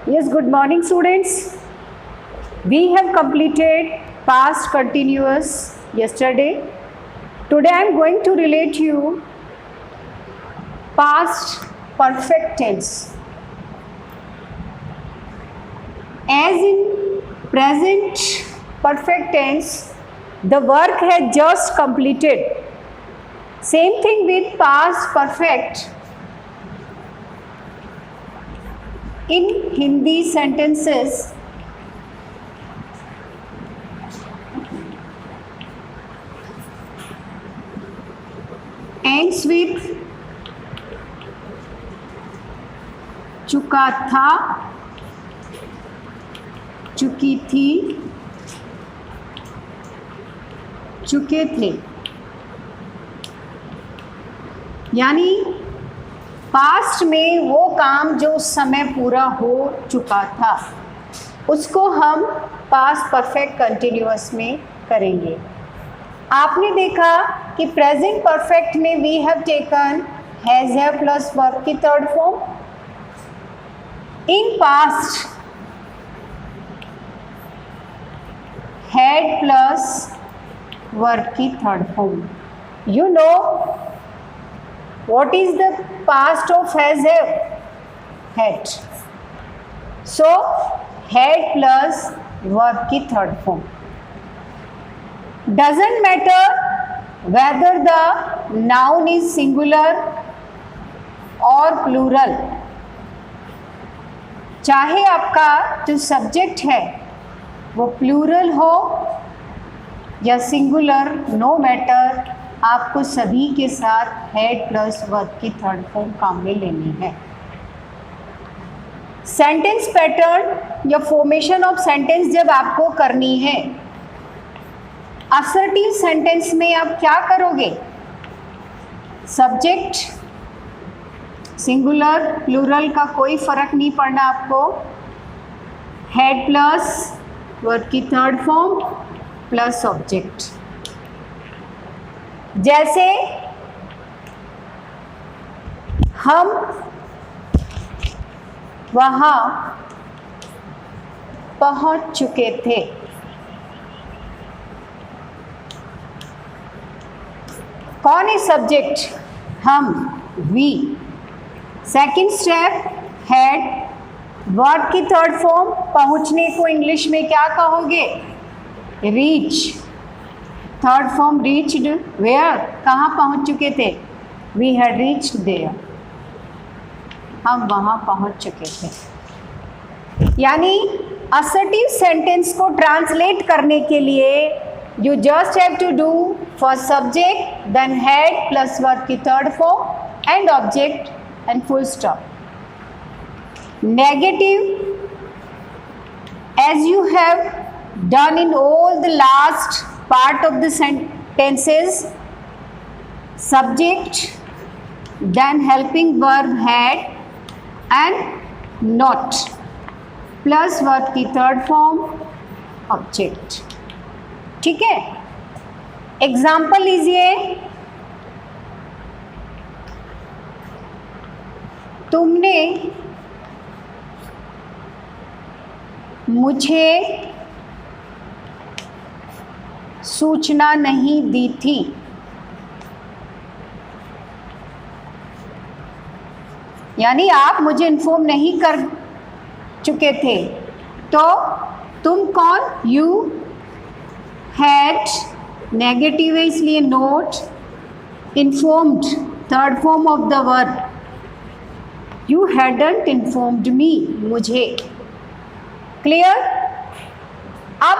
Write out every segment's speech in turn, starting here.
Yes, good morning students. We have completed past continuous yesterday. Today I am going to relate you past perfect tense. As in present perfect tense, the work has just completed. Same thing with past perfect. In Hindi sentences, ends with चुका था, चुकी थी, चुके थे। यानी past में वो काम जो उस समय पूरा हो चुका था उसको हम पास्ट परफेक्ट कंटिन्यूअस में करेंगे। आपने देखा कि प्रेजेंट परफेक्ट में we have taken has have plus verb की third form. In past had plus verb की third form. You know what is the past of has have? Had. So had plus verb की third form. Doesn't matter whether the noun is singular or plural. चाहे आपका जो subject है वो plural हो या singular, no matter, आपको सभी के साथ हैड प्लस वर्ब की थर्ड फॉर्म काम में लेनी है। सेंटेंस पैटर्न या फॉर्मेशन ऑफ सेंटेंस जब आपको करनी है, असर्टिव सेंटेंस में आप क्या करोगे? सब्जेक्ट सिंगुलर प्लूरल का कोई फर्क नहीं पड़ना आपको। हैड प्लस वर्ब की थर्ड फॉर्म प्लस ऑब्जेक्ट। जैसे हम वहाँ पहुँच चुके थे। कौन है सब्जेक्ट? हम, we. Second step had, verb की थर्ड फॉर्म। पहुँचने को इंग्लिश में क्या कहोगे? Reach. Third form reached, where, कहाँ पहुँच चुके थे? वी हैड रीच्ड देयर, हम वहाँ पहुँच चुके थे। यानी असर्टिव सेंटेंस को ट्रांसलेट करने के लिए you just have to do for subject then had plus verb की third form and object and full stop. Negative, as you have done in all the last part of the sentences, subject, then helping verb had and not, plus verb की third form object। ठीक है, example लीजिए। तुमने मुझे सूचना नहीं दी थी। यानी आप मुझे इन्फॉर्म नहीं कर चुके थे। तो तुम कौन? यू हैड, नेगेटिव है इसलिए note, informed third form of the verb. You hadn't informed मी, मुझे। क्लियर? अब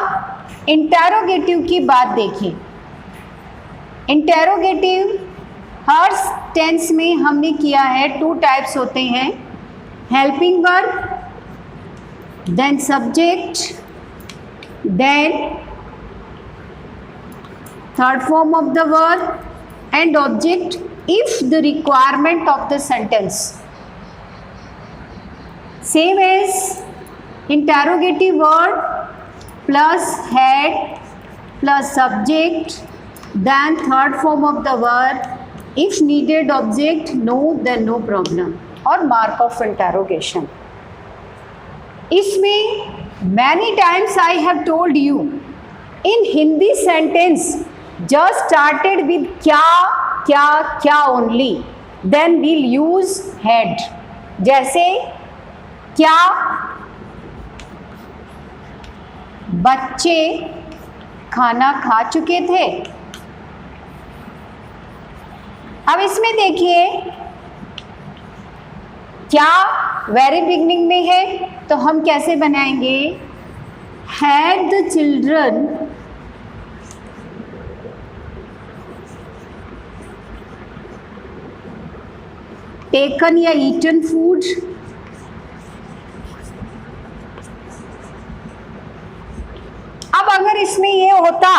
इंटेरोगेटिव की बात देखिए। इंटेरोगेटिव हर टेंस में हमने किया है, टू टाइप्स होते हैं, helping verb, then subject, then third form of the verb and object if the requirement of the sentence. Same as interrogative word plus had plus subject then third form of the verb, if needed object, no then no problem, or mark of interrogation। इसमें many times I have told you in Hindi sentence just started with क्या क्या क्या only, then will use had. जैसे क्या बच्चे खाना खा चुके थे। अब इसमें देखिए क्या वेरी बिगनिंग में है तो हम कैसे बनाएंगे, हैड द चिल्ड्रन टेकन या ईटन फूड। अब अगर इसमें ये होता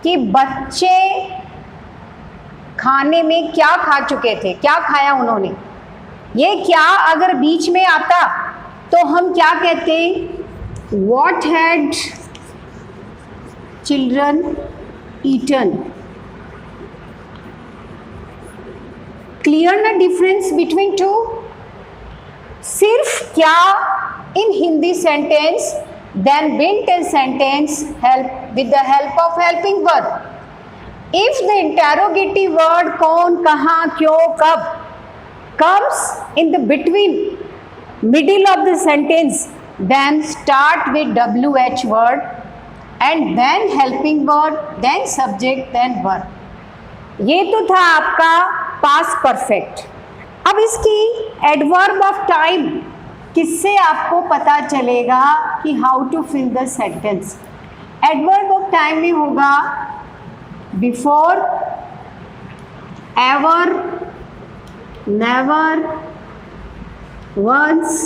कि बच्चे खाने में क्या खा चुके थे, क्या खाया उन्होंने, ये क्या अगर बीच में आता तो हम क्या कहते, what had children eaten. Clear ना डिफरेंस बिटवीन टू। सिर्फ क्या in Hindi sentence, then been tense sentence help with the help of helping verb. If the interrogative word कौन, कहाँ, क्यों, कब comes in the between middle of the sentence, then start with WH word and then helping word, then subject, then verb. ये तो था आपका past perfect। अब इसकी adverb of time किससे आपको पता चलेगा कि how to fill the sentence। adverb of time में होगा before, ever, never, once,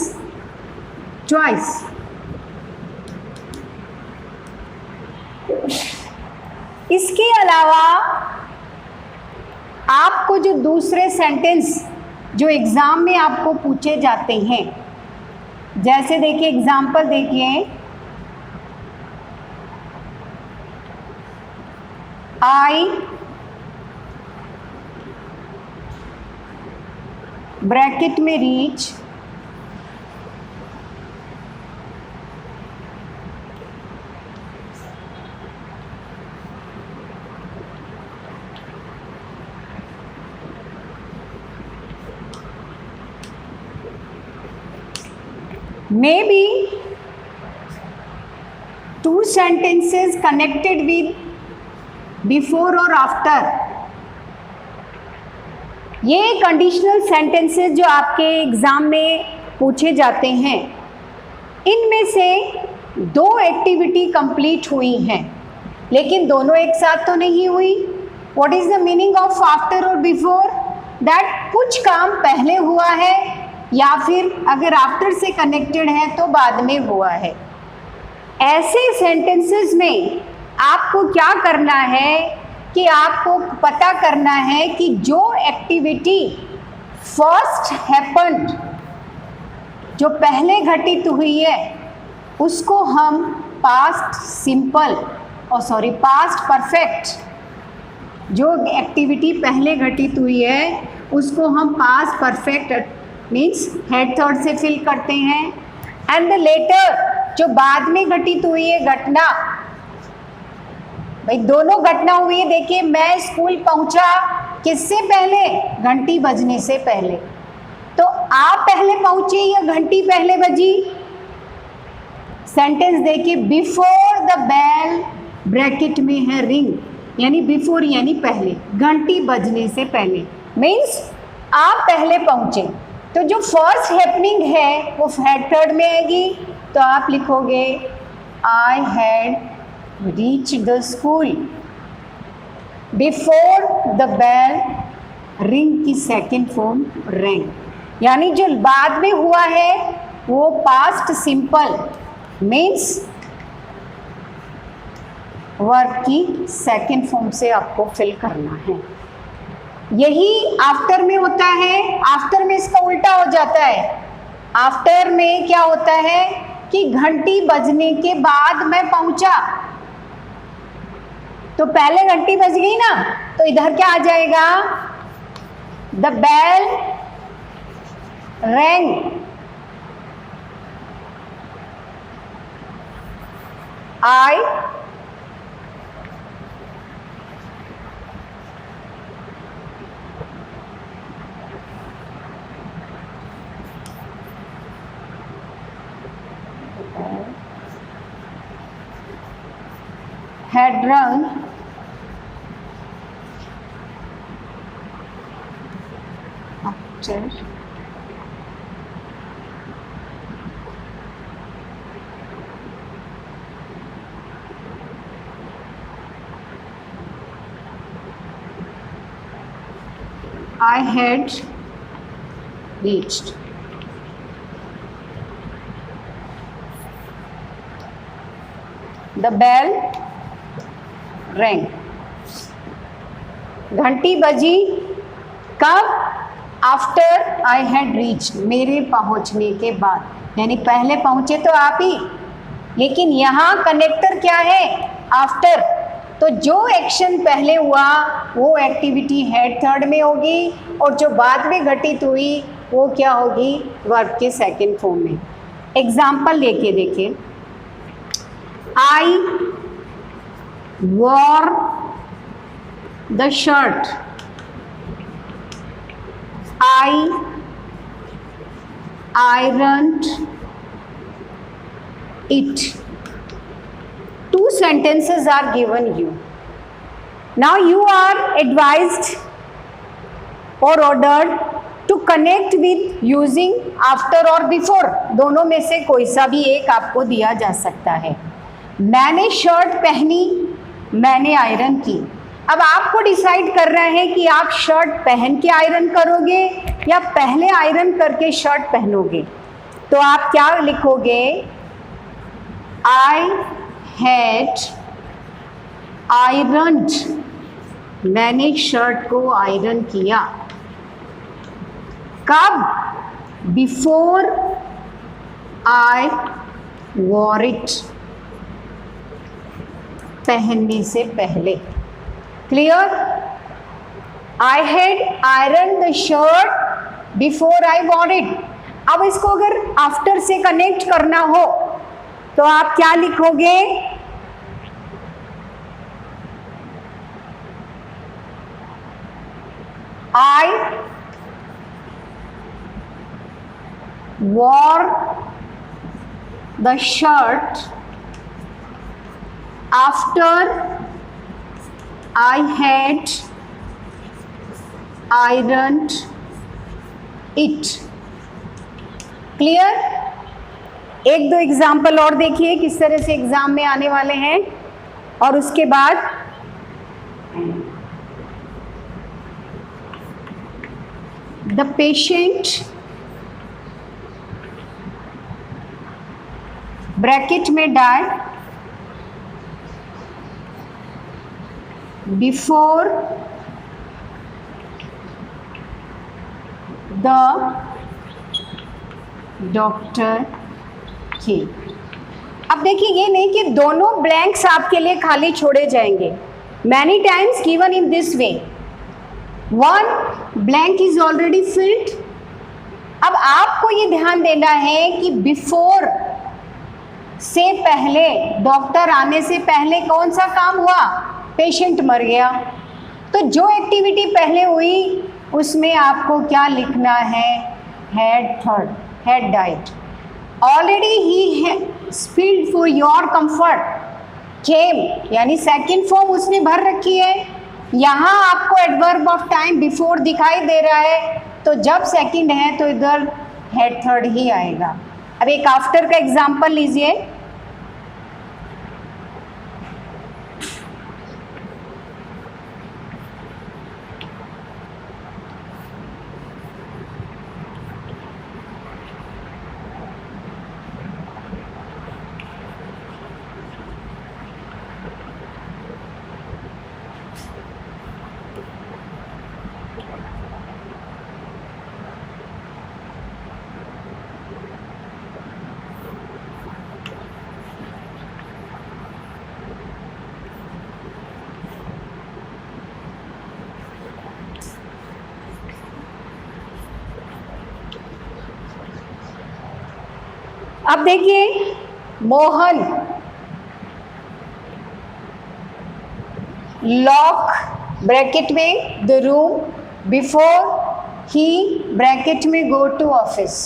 twice। इसके अलावा आपको जो दूसरे सेंटेंस जो एग्जाम में आपको पूछे जाते हैं, जैसे देखिए एग्जाम्पल देखिए, आई ब्रैकेट में reach maybe two sentences connected with before और आफ्टर। ये कंडीशनल सेंटेंसेस जो आपके एग्जाम में पूछे जाते हैं, इनमें से दो एक्टिविटी कंप्लीट हुई हैं, लेकिन दोनों एक साथ तो नहीं हुई। What is the meaning of after और बिफोर? दैट कुछ काम पहले हुआ है या फिर अगर आफ्टर से कनेक्टेड है तो बाद में हुआ है। ऐसे सेंटेंसेस में आपको क्या करना है कि आपको पता करना है कि जो एक्टिविटी फर्स्ट हैपेंड, जो पहले घटित हुई है, उसको हम पास्ट सिंपल और पास्ट परफेक्ट, जो एक्टिविटी पहले घटित हुई है उसको हम past perfect means head third से फिल करते हैं। एंड द लेटर, जो बाद में घटित हुई है घटना, भाई दोनों घटना हुई है। देखिए मैं स्कूल पहुंचा किससे पहले, घंटी बजने से पहले। तो आप पहले पहुंचे या घंटी पहले बजी? सेंटेंस देखिए, बिफोर द बेल ब्रैकेट में है रिंग, यानी बिफोर यानी पहले, घंटी बजने से पहले मीन्स आप पहले पहुंचे। तो जो फर्स्ट हैपनिंग है वो हेड थर्ड में आएगी, तो आप लिखोगे I had reach the school before the bell ring की सेकेंड फॉर्म रैंग, यानी जो बाद में हुआ है वो पास्ट सिंपल मीन्स वर्ब की सेकेंड फॉर्म से आपको फिल करना है। यही आफ्टर में होता है। आफ्टर में इसका उल्टा हो जाता है। आफ्टर में क्या होता है कि घंटी बजने के बाद मैं पहुंचा, तो पहले घंटी बज गई ना, तो इधर क्या आ जाएगा, the bell rang I had run after I had reached. The bell rang. घंटी बजी कब? आफ्टर आई हैड रीच्ड, मेरे पहुंचने के बाद, यानी पहले पहुंचे तो आप ही, लेकिन यहाँ कनेक्टर क्या है? आफ्टर। तो जो एक्शन पहले हुआ वो एक्टिविटी हेड थर्ड में होगी, और जो बाद में घटित हुई वो क्या होगी? वर्ब के सेकंड फॉर्म में। एग्जाम्पल लेके देखिए, I wore the shirt, I ironed it. Two sentences are given you. Now you are advised or ordered to connect with using after or before. दोनों में से कोई सा भी एक आपको दिया जा सकता है। मैंने शर्ट पहनी, मैंने आयरन की। अब आपको डिसाइड करना है कि आप शर्ट पहन के आयरन करोगे या पहले आयरन करके शर्ट पहनोगे। तो आप क्या लिखोगे? I had ironed, मैंने शर्ट को आयरन किया। कब? Before I wore it, पहनने से पहले। Clear? I had ironed the shirt before I wore it। अब इसको अगर आफ्टर से कनेक्ट करना हो तो आप क्या लिखोगे? I wore the shirt after I had ironed it। Clear? एक दो एग्जाम्पल और देखिए किस तरह से एग्जाम में आने वाले हैं, और उसके बाद द पेशेंट ब्रैकेट में डाई बिफोर द डॉक्टर की। अब देखिए, ये नहीं कि दोनों ब्लैंक्स आपके लिए खाली छोड़े जाएंगे। Many times given in this way, one blank is already field. अब आपको ये ध्यान देना है कि बिफोर से पहले, डॉक्टर आने से पहले कौन सा काम हुआ? पेशेंट मर गया। तो जो एक्टिविटी पहले हुई उसमें आपको क्या लिखना है? Had third, had died. Already he spilled for your comfort, came यानी सेकेंड फॉर्म उसने भर रखी है। यहाँ आपको एडवर्ब ऑफ टाइम बिफोर दिखाई दे रहा है, तो जब सेकेंड है तो इधर हेड थर्ड ही आएगा। अब एक आफ्टर का एग्जाम्पल लीजिए। अब देखिए, मोहन लॉक ब्रैकेट में द रूम बिफोर ही ब्रैकेट में go to office.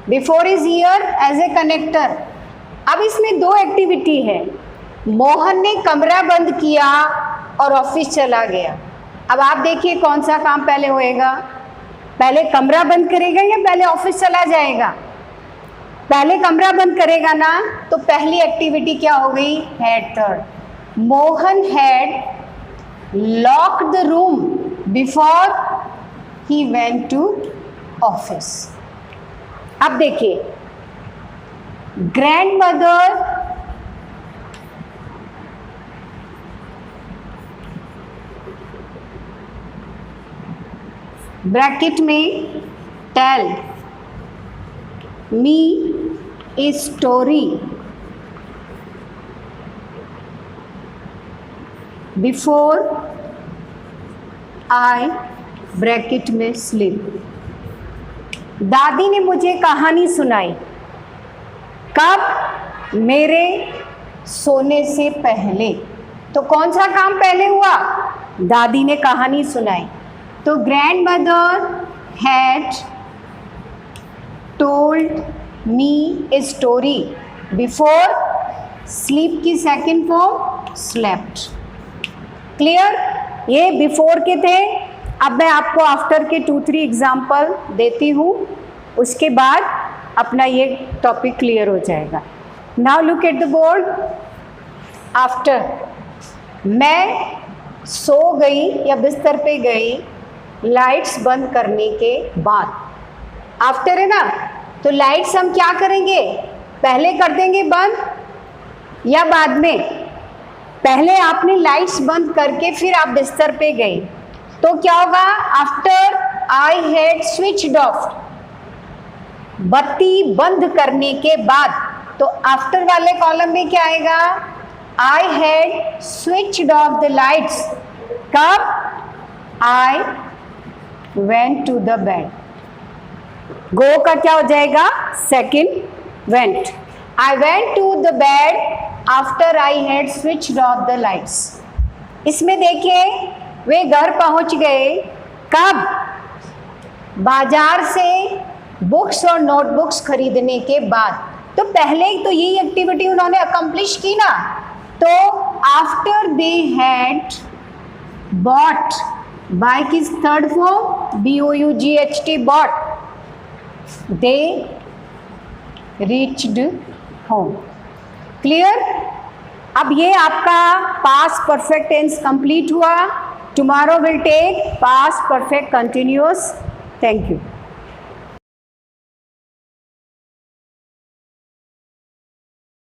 Before is here as a connector. अब इसमें दो एक्टिविटी है। मोहन ने कमरा बंद किया और ऑफिस चला गया। अब आप देखिए कौन सा काम पहले होएगा, पहले कमरा बंद करेगा या पहले ऑफिस चला जाएगा? पहले कमरा बंद करेगा ना, तो पहली एक्टिविटी क्या हो गई? Had third. Mohan had locked the room before he went to office. अब देखिए ग्रैंडमदर ब्रैकेट में tell me a story before I bracket में स्लीप। दादी ने मुझे कहानी सुनाई। कब? मेरे सोने से पहले। तो कौन सा काम पहले हुआ? दादी ने कहानी सुनाई। तो grandmother had told me a story before sleep की सेकंड फॉर्म स्लेप्ट। क्लियर? ये बिफोर के थे। अब मैं आपको आफ्टर के 2-3 एग्जाम्पल देती हूँ, उसके बाद अपना ये टॉपिक क्लियर हो जाएगा। Now look at the board. After, मैं सो गई या बिस्तर पे गई लाइट्स बंद करने के बाद। आफ्टर है ना, तो लाइट्स हम क्या करेंगे? पहले कर देंगे बंद या बाद में? पहले आपने लाइट्स बंद करके फिर आप बिस्तर पे गए, तो क्या होगा? After I had switched of, बत्ती बंद करने के बाद। तो आफ्टर वाले कॉलम में क्या आएगा? I had switched off the lights. कब? I went to the bed. Go का क्या हो जाएगा? Second went. I went to the bed after I had switched off the lights. इसमें देखिए वे घर पहुंच गए। कब? बाजार से बुक्स और नोटबुक्स खरीदने के बाद। तो पहले तो यही एक्टिविटी उन्होंने अकम्प्लिश की ना। तो after they had bought, buy की third form BOUGHT, bought, they reached home. Clear? अब ये आपका पास्ट परफेक्ट टेंस कंप्लीट हुआ। Tomorrow will take past perfect continuous. Thank you.